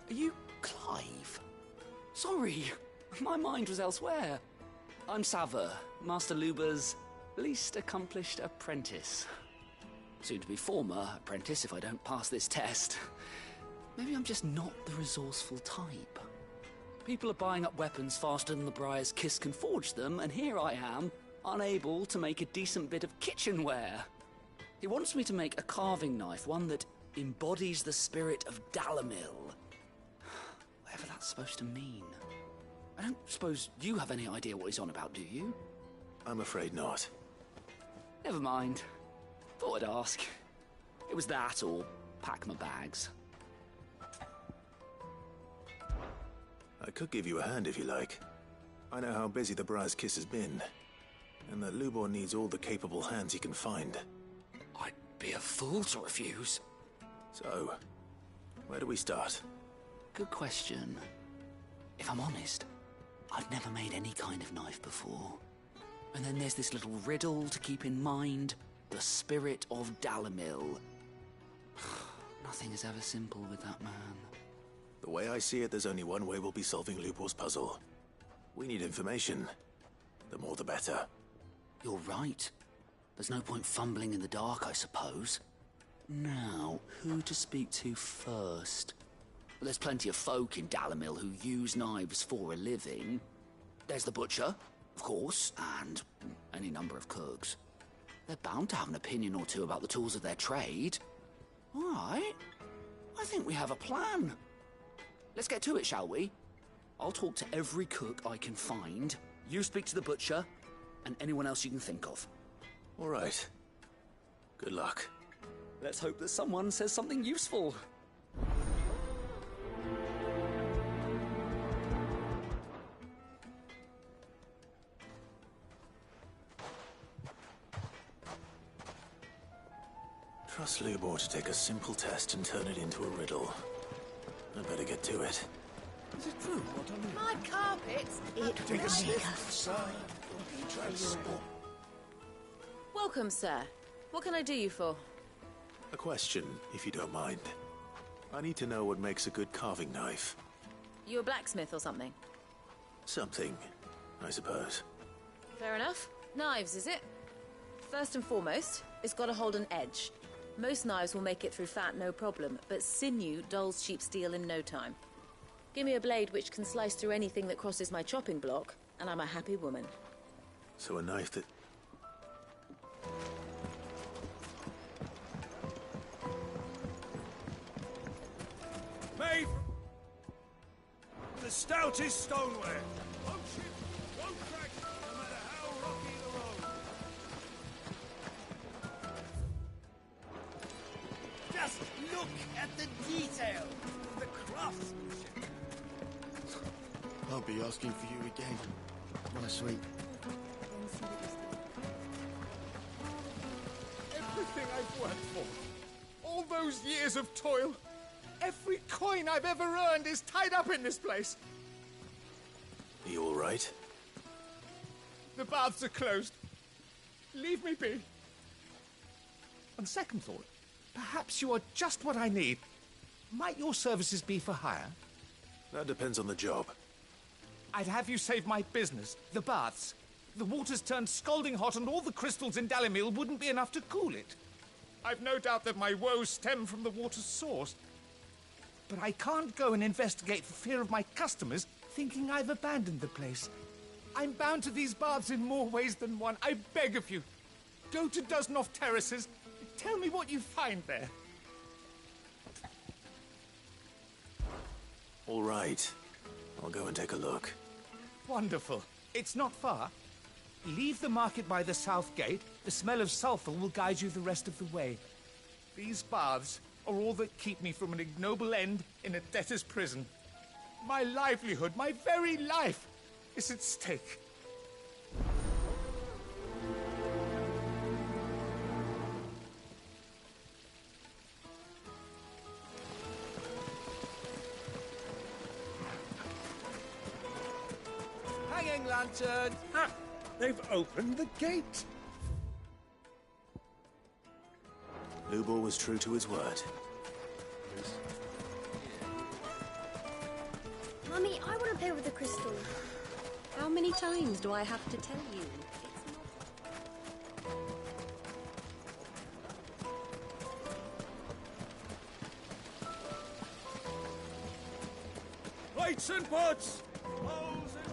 Are you Clive? Sorry, my mind was elsewhere. I'm Sava, Master Luber's least accomplished apprentice. Soon to be former apprentice if I don't pass this test. Maybe I'm just not the resourceful type. People are buying up weapons faster than the Briar's Kiss can forge them, and here I am, unable to make a decent bit of kitchenware. He wants me to make a carving knife, one that embodies the spirit of Dalamil. Whatever that's supposed to mean. I don't suppose you have any idea what he's on about, do you? I'm afraid not. Never mind. Thought I'd ask. It was that or pack my bags. I could give you a hand if you like. I know how busy the Briar's Kiss has been, and that Lubor needs all the capable hands he can find. I'd be a fool to refuse. So, where do we start? Good question. If I'm honest, I've never made any kind of knife before. And then there's this little riddle to keep in mind. The spirit of Dalamil. Nothing is ever simple with that man. The way I see it, there's only one way we'll be solving Lubor's puzzle. We need information. The more the better. You're right. There's no point fumbling in the dark, I suppose. Now, who to speak to first? Well, there's plenty of folk in Dalamil who use knives for a living. There's the butcher, of course, and any number of cooks. They're bound to have an opinion or two about the tools of their trade. All right. I think we have a plan. Let's get to it, shall we? I'll talk to every cook I can find. You speak to the butcher, and anyone else you can think of. All right. Good luck. Let's hope that someone says something useful. Trust Lubor to take a simple test and turn it into a riddle. I better get to it. Is it true what I mean? My carpets. Take a seat. Welcome, sir. What can I do you for? A question, if you don't mind. I need to know what makes a good carving knife. You a blacksmith or something? Something, I suppose. Fair enough. Knives, is it? First and foremost, it's got to hold an edge. Most knives will make it through fat no problem, but sinew dulls cheap steel in no time. Give me a blade which can slice through anything that crosses my chopping block, and I'm a happy woman. So a knife that... Made from the stoutest stoneware. One chip, one crack, no matter how rocky the road. Just look at the detail, the craftsmanship. I'll be asking for you again, my sweet. Everything I've worked for, all those years of toil, every coin I've ever earned is tied up in this place. Are you all right? The baths are closed. Leave me be. On second thought, perhaps you are just what I need. Might your services be for hire? That depends on the job. I'd have you save my business, the baths. The water's turned scalding hot and all the crystals in Dalimil wouldn't be enough to cool it. I've no doubt that my woes stem from the water's source. But I can't go and investigate for fear of my customers thinking I've abandoned the place. I'm bound to these baths in more ways than one. I beg of you, go to Dusnoff Terraces. Tell me what you find there. All right. I'll go and take a look. Wonderful. It's not far. Leave the market by the south gate. The smell of sulphur will guide you the rest of the way. These baths are all that keep me from an ignoble end in a debtor's prison. My livelihood, my very life, is at stake. Hanging lantern! Ha! They've opened the gate! Lubor was true to his word. Mummy, I want to play with the crystal. How many times do I have to tell you? Lights and pots! Bowls and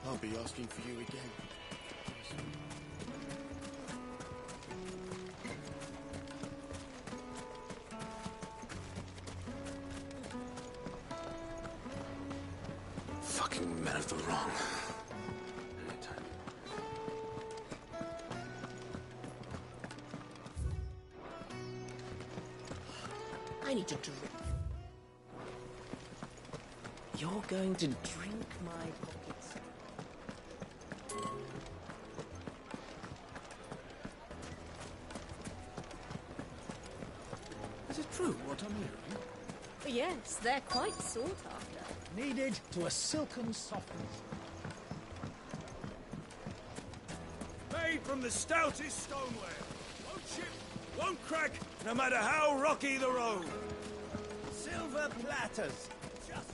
I'll be asking for you again. Fucking men of the wrong. I need to drink. You're going to drink my pockets. Is it true what I'm hearing? Yes, they're quite sought after. Needed to a silken softness. made from the stoutest stoneware. Won't chip, won't crack, no matter how rocky the road. Silver platters. Just...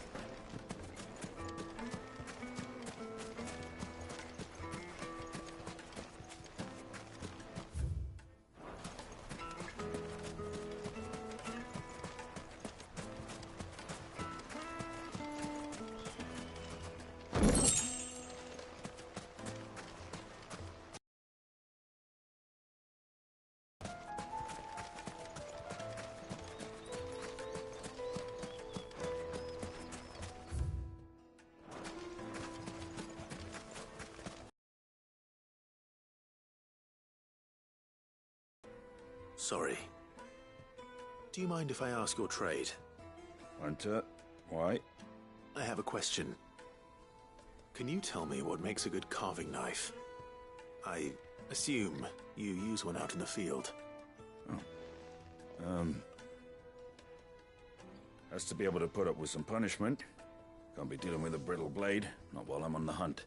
Sorry. Do you mind if I ask your trade? Hunter, why? I have a question. Can you tell me what makes a good carving knife? I assume you use one out in the field. Has to be able to put up with some punishment. Can't be dealing with a brittle blade, not while I'm on the hunt.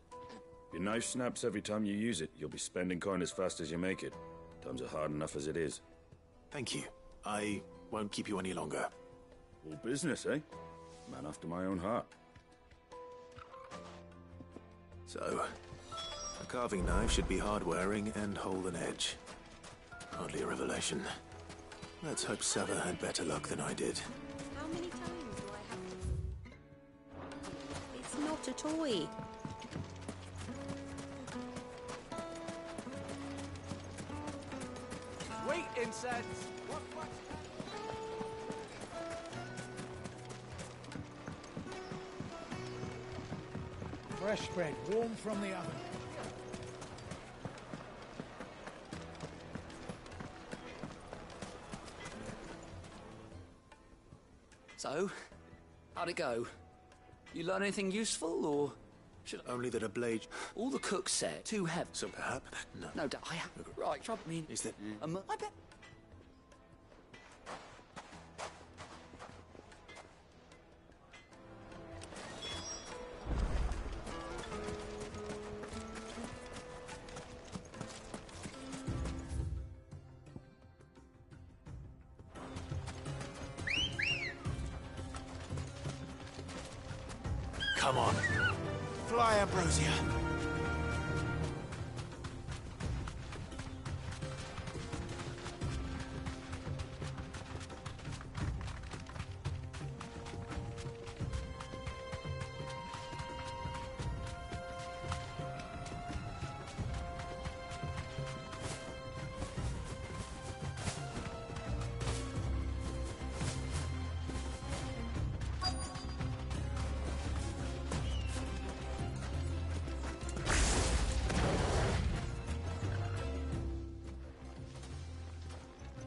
If your knife snaps every time you use it, you'll be spending coin as fast as you make it. Times are hard enough as it is. Thank you. I won't keep you any longer. All business, eh? Man after my own heart. So, a carving knife should be hard-wearing and hold an edge. Hardly a revelation. Let's hope Sava had better luck than I did. How many times do I have to... It's not a toy. Wait, insects! What? Fresh bread, warm from the oven. So, how'd it go? You learn anything useful, or should only that a blade? All the cooks said too heavy. So perhaps no. No, I have. Right, trouble me. Is that? I bet. Come on. Fly, Ambrosia.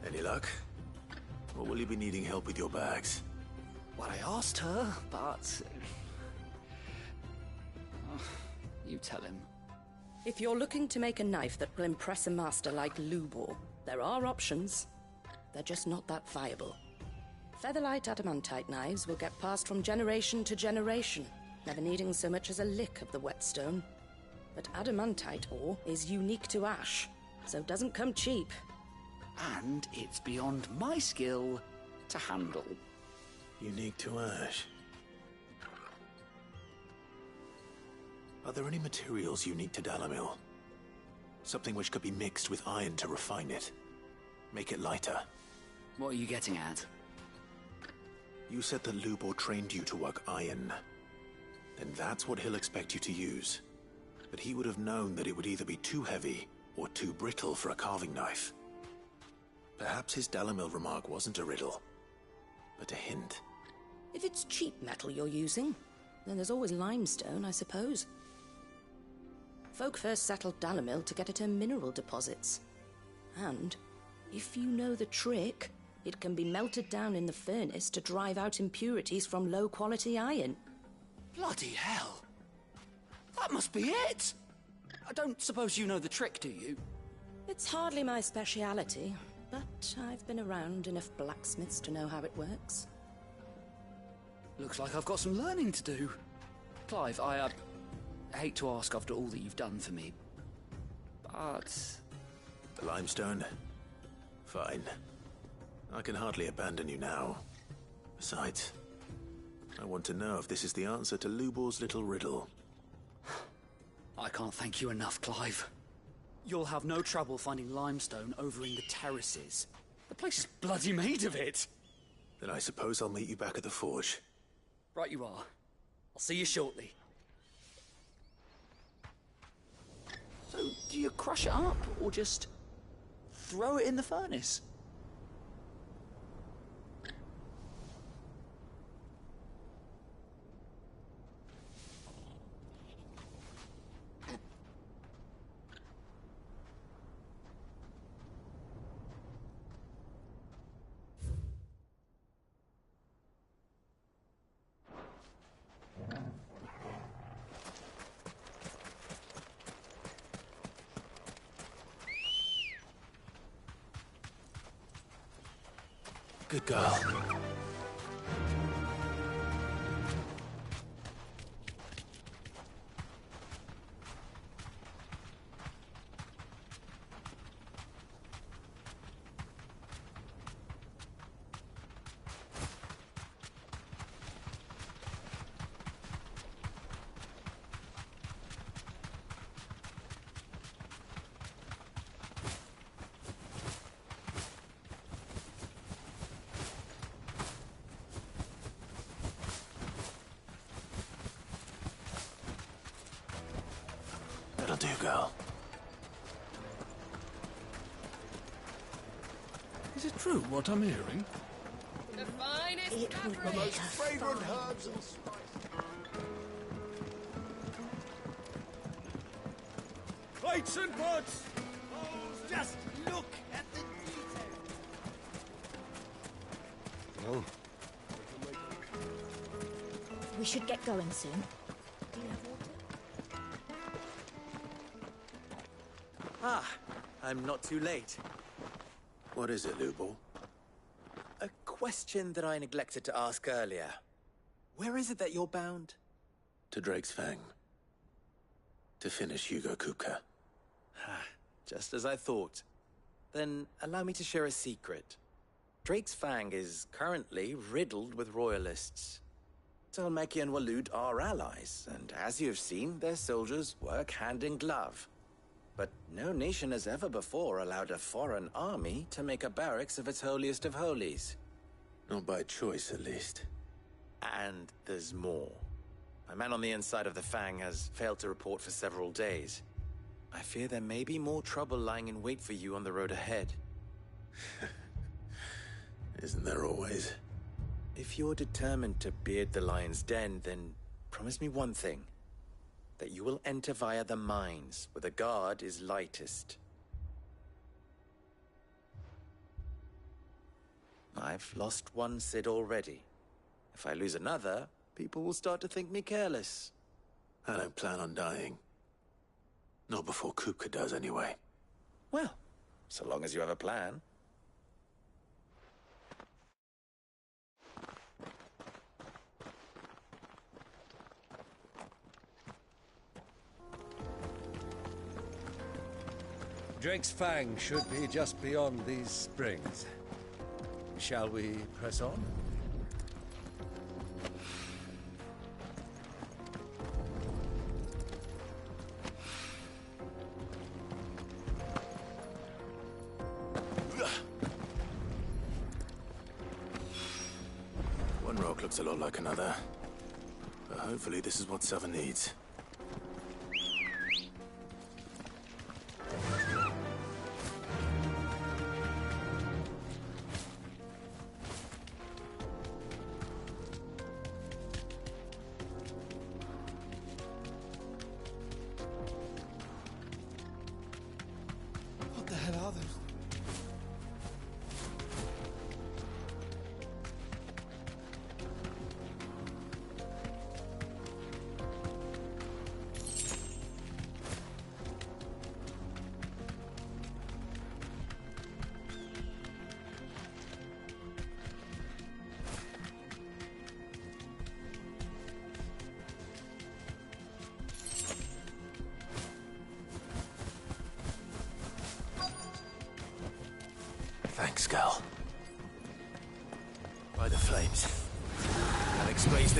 Any luck? Or will you be needing help with your bags? Well, I asked her, but... you tell him. If you're looking to make a knife that will impress a master like Lubor, there are options. They're just not that viable. Featherlight adamantite knives will get passed from generation to generation, never needing so much as a lick of the whetstone. But adamantite ore is unique to ash, so doesn't come cheap. And it's beyond my skill to handle. Unique to ash. Are there any materials unique to Dalamil? Something which could be mixed with iron to refine it. Make it lighter. What are you getting at? You said that Lubor trained you to work iron. Then that's what he'll expect you to use. But he would have known that it would either be too heavy or too brittle for a carving knife. Perhaps his Dalamil remark wasn't a riddle, but a hint. If it's cheap metal you're using, then there's always limestone, I suppose. Folk first settled Dalamil to get at her mineral deposits. And, if you know the trick, it can be melted down in the furnace to drive out impurities from low-quality iron. Bloody hell! That must be it! I don't suppose you know the trick, do you? It's hardly my speciality, but I've been around enough blacksmiths to know how it works. Looks like I've got some learning to do. Clive, I hate to ask after all that you've done for me, but... The limestone? Fine. I can hardly abandon you now. Besides, I want to know if this is the answer to Lubor's little riddle. I can't thank you enough, Clive. You'll have no trouble finding limestone over in the terraces. The place is bloody made of it. Then I suppose I'll meet you back at the forge. Right you are. I'll see you shortly. So, do you crush it up, or just throw it in the furnace? Good girl. That'll do, girl. Is it true what I'm hearing? The finest It would The make most a fragrant fine. herbs and spices. Plates and pots! Oh, just look at the detail. Well, We should get going soon. Do you have water? Ah, I'm not too late. What is it, Lubor? A question that I neglected to ask earlier. Where is it that you're bound? To Drake's Fang. To finish Hugo Kupka. Just as I thought. Then allow me to share a secret. Drake's Fang is currently riddled with royalists. Talmeki and Walud are allies, and as you've seen, their soldiers work hand in glove. But no nation has ever before allowed a foreign army to make a barracks of its holiest of holies. Not by choice, at least. And there's more. A man on the inside of the Fang has failed to report for several days. I fear there may be more trouble lying in wait for you on the road ahead. Isn't there always? If you're determined to beard the lion's den, then promise me one thing. That you will enter via the mines, where the guard is lightest. I've lost one Cid already. If I lose another, people will start to think me careless. I don't plan on dying. Not before Kupka does, anyway. Well, so long as you have a plan. Drake's Fang should be just beyond these springs. Shall we press on? One rock looks a lot like another. But hopefully this is what Sava needs. What the hell are those? Thanks, Gal. By the flames. That explains the